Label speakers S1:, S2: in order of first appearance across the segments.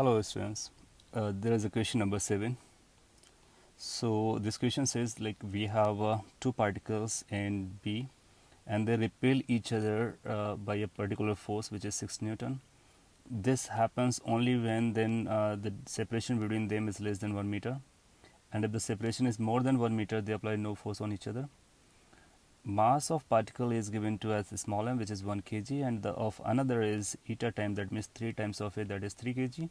S1: Hello students, there is a question number 7. So this question says like we have two particles A and B and they repel each other by a particular force which is 6 Newton. This happens only when then the separation between them is less than 1 meter, and if the separation is more than 1 meter they apply no force on each other. Mass of particle is given to as small m, which is 1 kg, and the of another is eta time, that means 3 times of it, that is 3 kg.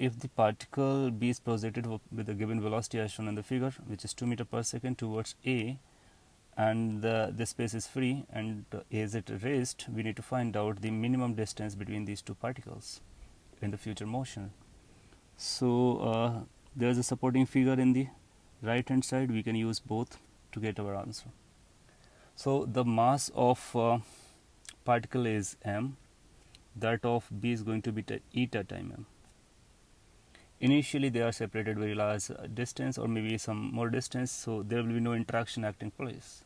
S1: If the particle B is projected with the given velocity as shown in the figure, which is 2 meter per second towards A, and the space is free and A is at rest, we need to find out the minimum distance between these two particles in the future motion. So there is a supporting figure in the right hand side. We can use both to get our answer. So the mass of particle is m, that of B is going to be eta time m. Initially they are separated very large distance or maybe some more distance, so there will be no interaction acting place.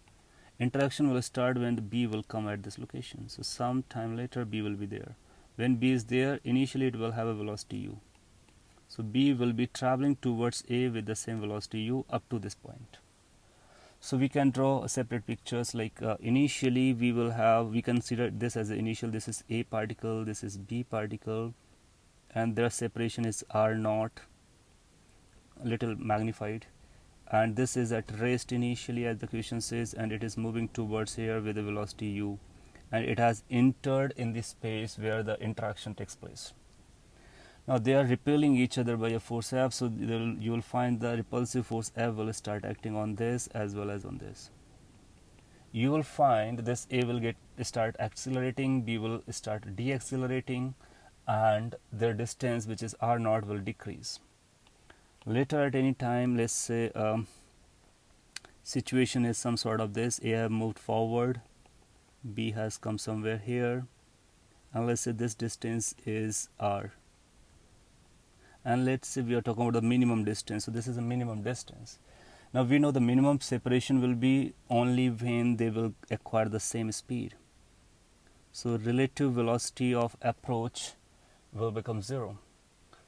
S1: Interaction will start when the B will come at this location. So some time later B will be there. When B is there, initially it will have a velocity u. So B will be traveling towards A with the same velocity u up to this point. So we can draw separate pictures, like initially we consider this as the initial, this is A particle, this is B particle, and their separation is r naught, a little magnified, and this is at rest initially as the question says, and it is moving towards here with a velocity u, and it has entered in the space where the interaction takes place. Now they are repelling each other by a force F, so you will find the repulsive force F will start acting on this as well as on this. You will find this A will start accelerating, B will start deaccelerating, and their distance, which is r naught, will decrease. Later at any time, let's say situation is some sort of this: A have moved forward, B has come somewhere here, and let's say this distance is r, and let's say we are talking about the minimum distance, so this is a minimum distance. Now we know the minimum separation will be only when they will acquire the same speed. So relative velocity of approach will become 0.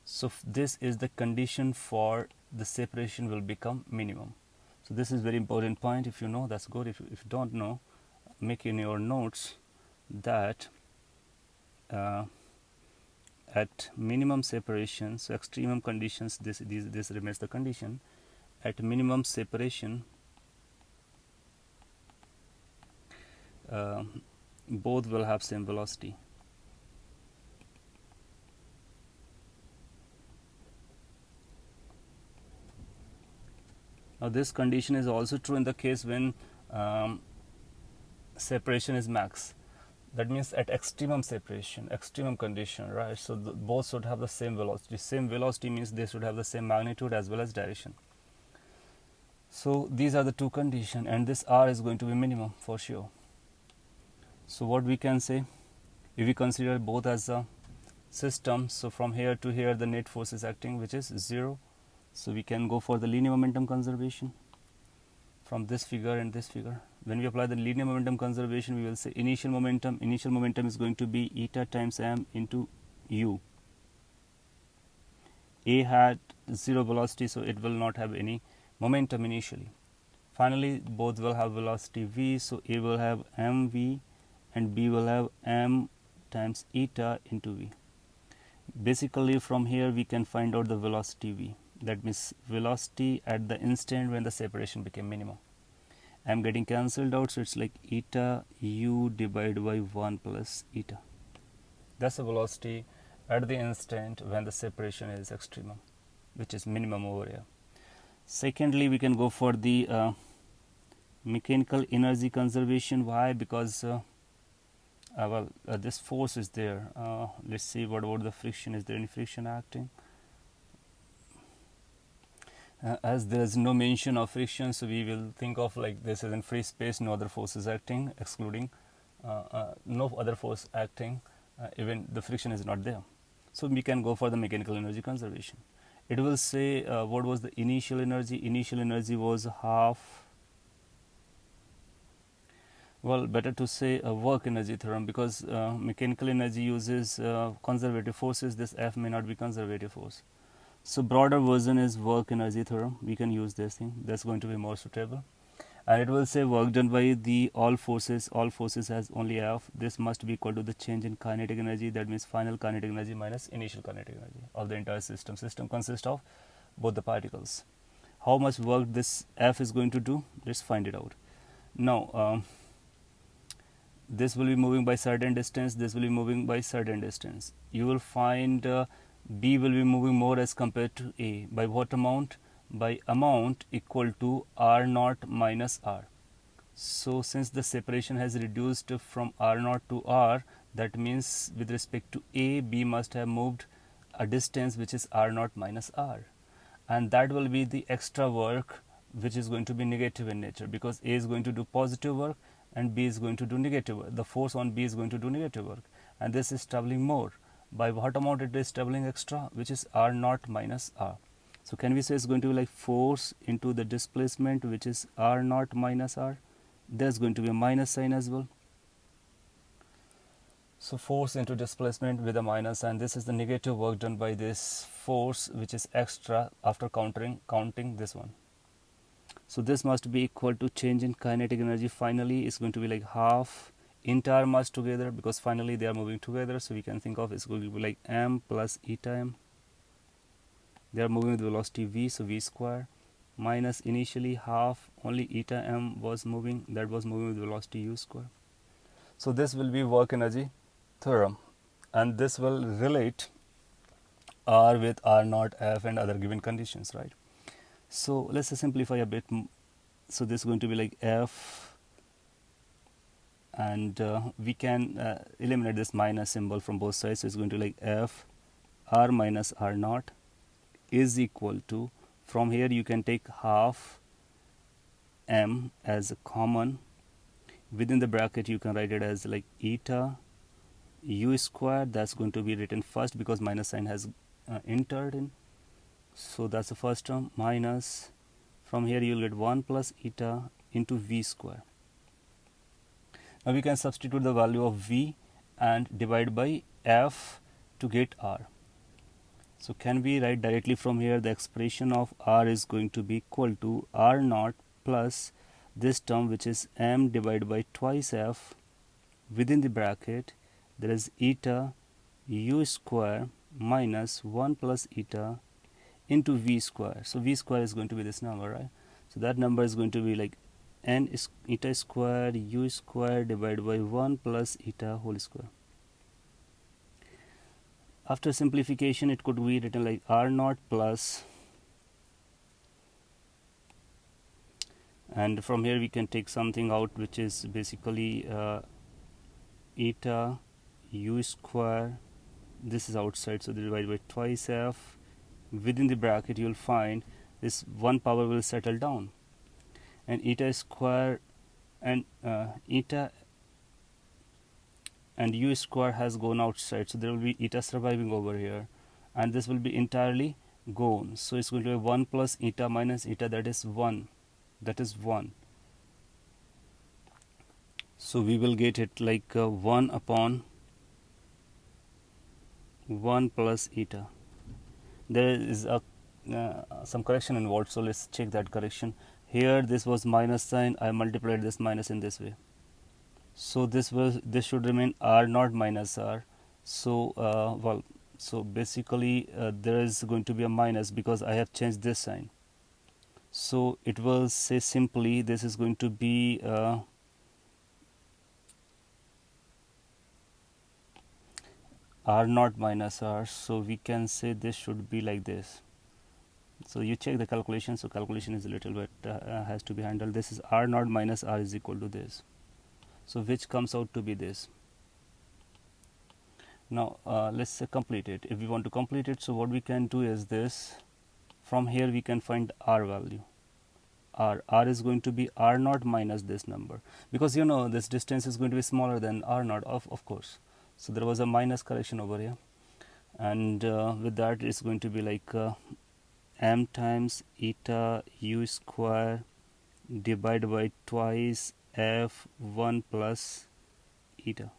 S1: So this is the condition for the separation will become minimum. So this is very important point. If you know, that's good. If you don't know, make in your notes that at minimum separation, so extremum conditions, this remains the condition. At minimum separation, both will have same velocity. Now this condition is also true in the case when separation is max. That means at extremum separation, extremum condition, right? So both should have the same velocity. Same velocity means they should have the same magnitude as well as direction. So these are the two conditions, and this r is going to be minimum for sure. So what we can say, if we consider both as a system, so from here to here the net force is acting, which is 0. So we can go for the linear momentum conservation from this figure and this figure. When we apply the linear momentum conservation, we will say initial momentum is going to be eta times m into u. A had 0 velocity, so it will not have any momentum initially. Finally, both will have velocity v, so A will have mv and B will have m times eta into v. Basically from here we can find out the velocity v. That means velocity at the instant when the separation became minimum. I am getting cancelled out, so it's like eta u divided by 1 plus eta. That's the velocity at the instant when the separation is extremum, which is minimum over here. Secondly, we can go for the mechanical energy conservation. Why? Because this force is there. Let's see what about the friction. Is there any friction acting? As there is no mention of friction, so we will think of like this is in free space, no other force is acting, excluding no other force acting, even the friction is not there. So we can go for the mechanical energy conservation. It will say what was the initial energy. Initial energy was half Well, better to say a work energy theorem, because mechanical energy uses conservative forces. This F may not be conservative force. So broader version is work energy theorem. We can use this thing. That's going to be more suitable. And it will say work done by the all forces has only F. This must be equal to the change in kinetic energy. That means final kinetic energy minus initial kinetic energy of the entire system. System consists of both the particles. How much work this F is going to do? Let's find it out. Now, this will be moving by certain distance, this will be moving by certain distance. You will find B will be moving more as compared to A. By what amount? By amount equal to R naught minus R. So since the separation has reduced from R naught to R, that means with respect to A, B must have moved a distance which is R naught minus R. And that will be the extra work which is going to be negative in nature, because A is going to do positive work and B is going to do negative work. The force on B is going to do negative work, and this is traveling more. By what amount it is traveling extra, which is R naught minus R. So can we say it's going to be like force into the displacement, which is R naught minus R. There's going to be a minus sign as well. So force into displacement with a minus sign. This is the negative work done by this force, which is extra after counting this one. So this must be equal to change in kinetic energy. Finally, it's going to be like half entire mass together, because finally they are moving together. So we can think of it's going to be like m plus eta m. They are moving with velocity v, so v square minus initially half only eta m was moving, that was moving with velocity u square. So this will be work energy theorem, and this will relate R with R naught F and other given conditions, right? So let's simplify a bit. So this is going to be like F, and we can eliminate this minus symbol from both sides. So it's going to be like F R minus R naught is equal to, from here you can take half m as a common. Within the bracket you can write it as like eta u square. That's going to be written first because minus sign has entered in. So that's the first term, minus, from here you'll get 1 plus eta into v square. Now we can substitute the value of v and divide by f to get r. So can we write directly from here the expression of r is going to be equal to r naught plus this term, which is m divided by twice f. Within the bracket there is eta u square minus 1 plus eta into v square. So v square is going to be this number, right? So that number is going to be like n is eta square u square divided by 1 plus eta whole square. After simplification it could be written like r naught plus, and from here we can take something out which is basically eta u square. This is outside, so divided by twice f. Within the bracket you will find this one power will settle down, and eta square and eta and u square has gone outside, so there will be eta surviving over here, and this will be entirely gone. So it's going to be 1 plus eta minus eta, that is 1. So we will get it like 1 upon 1 plus eta. There is a some correction involved, so let's check that correction. Here this was minus sign, I multiplied this minus in this way, so this should remain r naught minus r. So so basically there is going to be a minus because I have changed this sign. So it will say simply this is going to be r naught minus r. So we can say this should be like this. So you check the calculation. So calculation is a little bit has to be handled. This is r naught minus r is equal to this. So which comes out to be this. Now let's say complete it. If we want to complete it, so what we can do is this. From here we can find r value. R is going to be r naught minus this number, because you know this distance is going to be smaller than r naught, of course. So there was a minus correction over here, and with that it's going to be like m times eta u square divided by twice f1 plus eta.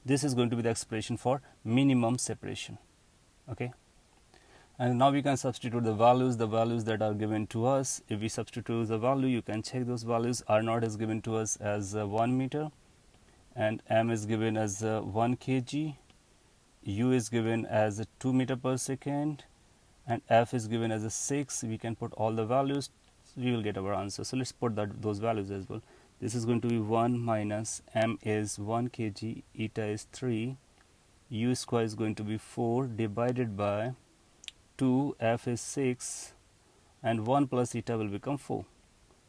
S1: This is going to be the expression for minimum separation. Okay, and now we can substitute the values that are given to us. If we substitute the value, you can check those values. R0 is given to us as 1 meter, and m is given as 1 kg, u is given as 2 meter per second, and f is given as 6. We can put all the values, we will get our answer. So let's put those values as well. This is going to be 1 minus m is 1 kg, eta is 3, u square is going to be 4 divided by 2, f is 6, and 1 plus eta will become 4.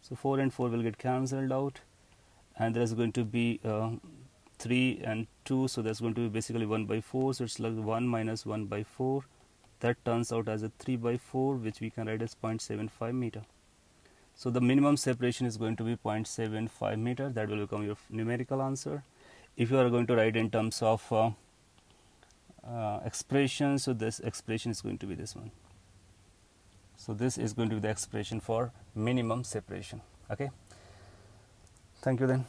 S1: So 4 and 4 will get cancelled out, and there is going to be 3 and 2, so that's going to be basically 1 by 4. So it's like 1 minus 1 by 4. That turns out as a 3 by 4, which we can write as 0.75 meter. So the minimum separation is going to be 0.75 meter. That will become your numerical answer. If you are going to write in terms of expression, so this expression is going to be this one. So this is going to be the expression for minimum separation. Okay, thank you then.